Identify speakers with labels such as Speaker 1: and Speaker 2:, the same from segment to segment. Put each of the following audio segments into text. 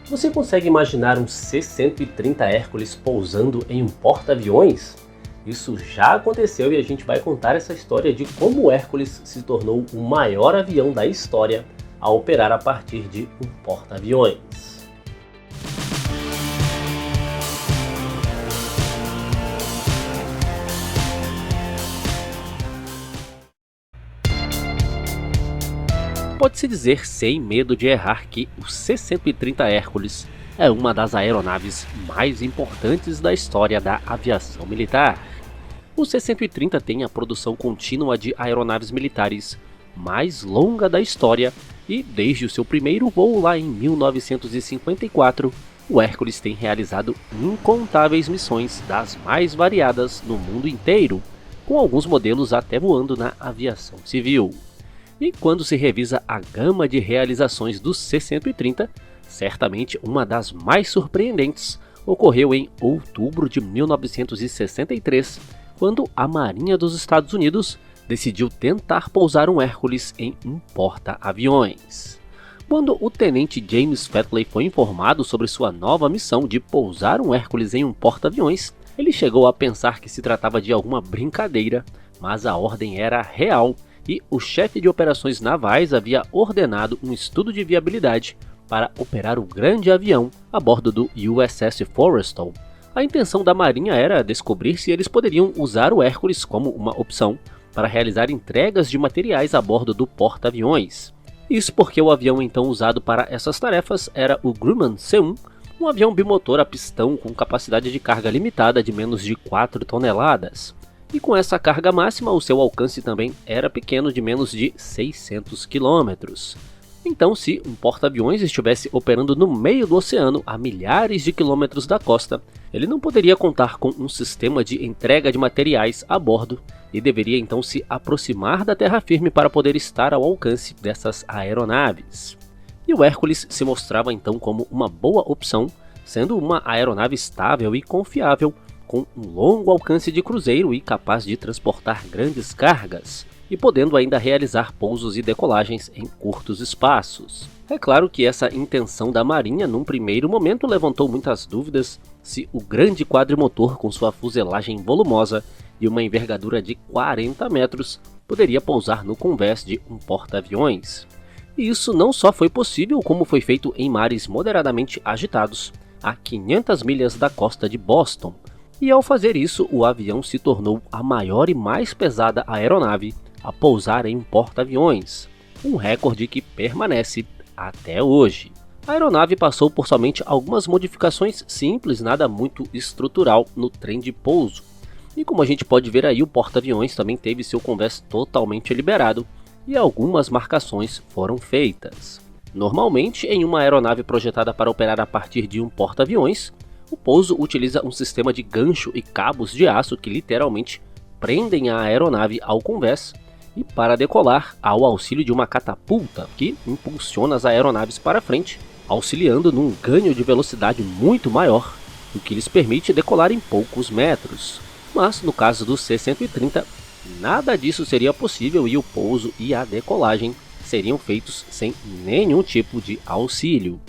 Speaker 1: Você consegue imaginar um C-130 Hércules pousando em um porta-aviões? Isso já aconteceu e a gente vai contar essa história de como o Hércules se tornou o maior avião da história a operar a partir de um porta-aviões. Pode-se dizer sem medo de errar que o C-130 Hércules é uma das aeronaves mais importantes da história da aviação militar. O C-130 tem a produção contínua de aeronaves militares mais longa da história e, desde o seu primeiro voo lá em 1954, o Hércules tem realizado incontáveis missões das mais variadas no mundo inteiro, com alguns modelos até voando na aviação civil. E quando se revisa a gama de realizações do C-130, certamente uma das mais surpreendentes ocorreu em outubro de 1963, quando a Marinha dos Estados Unidos decidiu tentar pousar um Hércules em um porta-aviões. Quando o tenente James Fettley foi informado sobre sua nova missão de pousar um Hércules em um porta-aviões, ele chegou a pensar que se tratava de alguma brincadeira, mas a ordem era real e o chefe de operações navais havia ordenado um estudo de viabilidade para operar o grande avião a bordo do USS Forrestal. A intenção da Marinha era descobrir se eles poderiam usar o Hércules como uma opção para realizar entregas de materiais a bordo do porta-aviões. Isso porque o avião então usado para essas tarefas era o Grumman C-1, um avião bimotor a pistão com capacidade de carga limitada de menos de 4 toneladas. E com essa carga máxima, o seu alcance também era pequeno, de menos de 600 km. Então, se um porta-aviões estivesse operando no meio do oceano, a milhares de quilômetros da costa, ele não poderia contar com um sistema de entrega de materiais a bordo e deveria então se aproximar da terra firme para poder estar ao alcance dessas aeronaves. E o Hércules se mostrava então como uma boa opção, sendo uma aeronave estável e confiável, com um longo alcance de cruzeiro e capaz de transportar grandes cargas, e podendo ainda realizar pousos e decolagens em curtos espaços. É claro que essa intenção da Marinha, num primeiro momento, levantou muitas dúvidas se o grande quadrimotor com sua fuselagem volumosa e uma envergadura de 40 metros poderia pousar no convés de um porta-aviões. E isso não só foi possível, como foi feito em mares moderadamente agitados, a 500 milhas da costa de Boston. E ao fazer isso, o avião se tornou a maior e mais pesada aeronave a pousar em um porta-aviões, um recorde que permanece até hoje. A aeronave passou por somente algumas modificações simples, nada muito estrutural no trem de pouso. E como a gente pode ver aí, o porta-aviões também teve seu convés totalmente liberado e algumas marcações foram feitas. Normalmente, em uma aeronave projetada para operar a partir de um porta-aviões, o pouso utiliza um sistema de gancho e cabos de aço que literalmente prendem a aeronave ao convés, e para decolar há o auxílio de uma catapulta que impulsiona as aeronaves para frente, auxiliando num ganho de velocidade muito maior, o que lhes permite decolar em poucos metros. Mas no caso do C-130, nada disso seria possível e o pouso e a decolagem seriam feitos sem nenhum tipo de auxílio.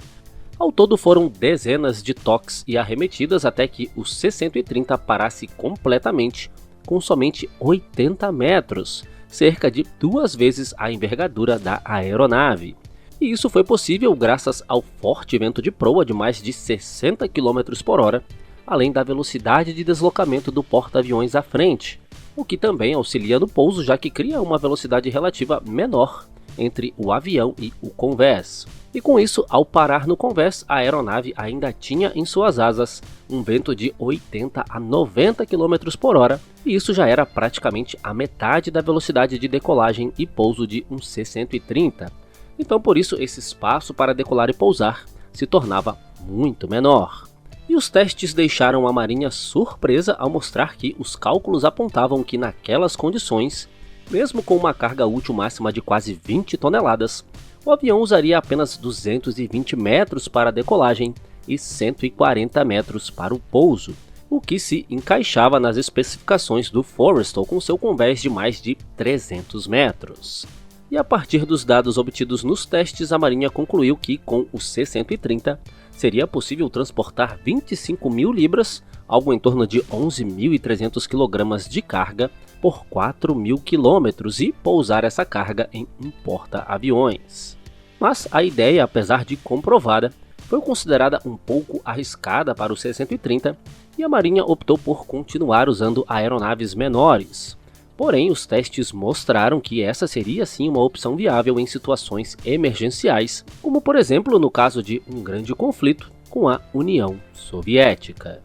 Speaker 1: Ao todo foram dezenas de toques e arremetidas até que o C-130 parasse completamente com somente 80 metros, cerca de 2 vezes a envergadura da aeronave. E isso foi possível graças ao forte vento de proa de mais de 60 km por hora, além da velocidade de deslocamento do porta-aviões à frente, o que também auxilia no pouso, já que cria uma velocidade relativa menor entre o avião e o convés. E com isso, ao parar no convés, a aeronave ainda tinha em suas asas um vento de 80 a 90 km por hora, e isso já era praticamente a metade da velocidade de decolagem e pouso de um C-130. Então por isso esse espaço para decolar e pousar se tornava muito menor. E os testes deixaram a Marinha surpresa ao mostrar que os cálculos apontavam que naquelas condições, mesmo com uma carga útil máxima de quase 20 toneladas, o avião usaria apenas 220 metros para a decolagem e 140 metros para o pouso, o que se encaixava nas especificações do Forrestal com seu convés de mais de 300 metros. E a partir dos dados obtidos nos testes, a Marinha concluiu que, com o C-130, seria possível transportar 25.000 libras, algo em torno de 11.300 kg de carga, por 4.000 km e pousar essa carga em um porta-aviões. Mas a ideia, apesar de comprovada, foi considerada um pouco arriscada para o C-130 e a Marinha optou por continuar usando aeronaves menores. Porém, os testes mostraram que essa seria sim uma opção viável em situações emergenciais, como por exemplo no caso de um grande conflito com a União Soviética.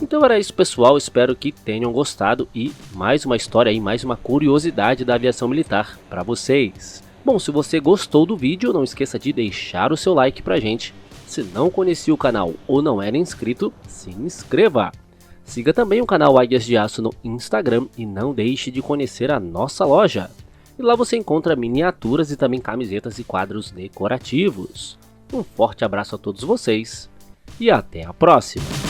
Speaker 1: Então era isso, pessoal, espero que tenham gostado e mais uma história e mais uma curiosidade da aviação militar para vocês. Bom, se você gostou do vídeo, não esqueça de deixar o seu like pra gente. Se não conhecia o canal ou não era inscrito, se inscreva! Siga também o canal Águias de Aço no Instagram e não deixe de conhecer a nossa loja. E lá você encontra miniaturas e também camisetas e quadros decorativos. Um forte abraço a todos vocês e até a próxima!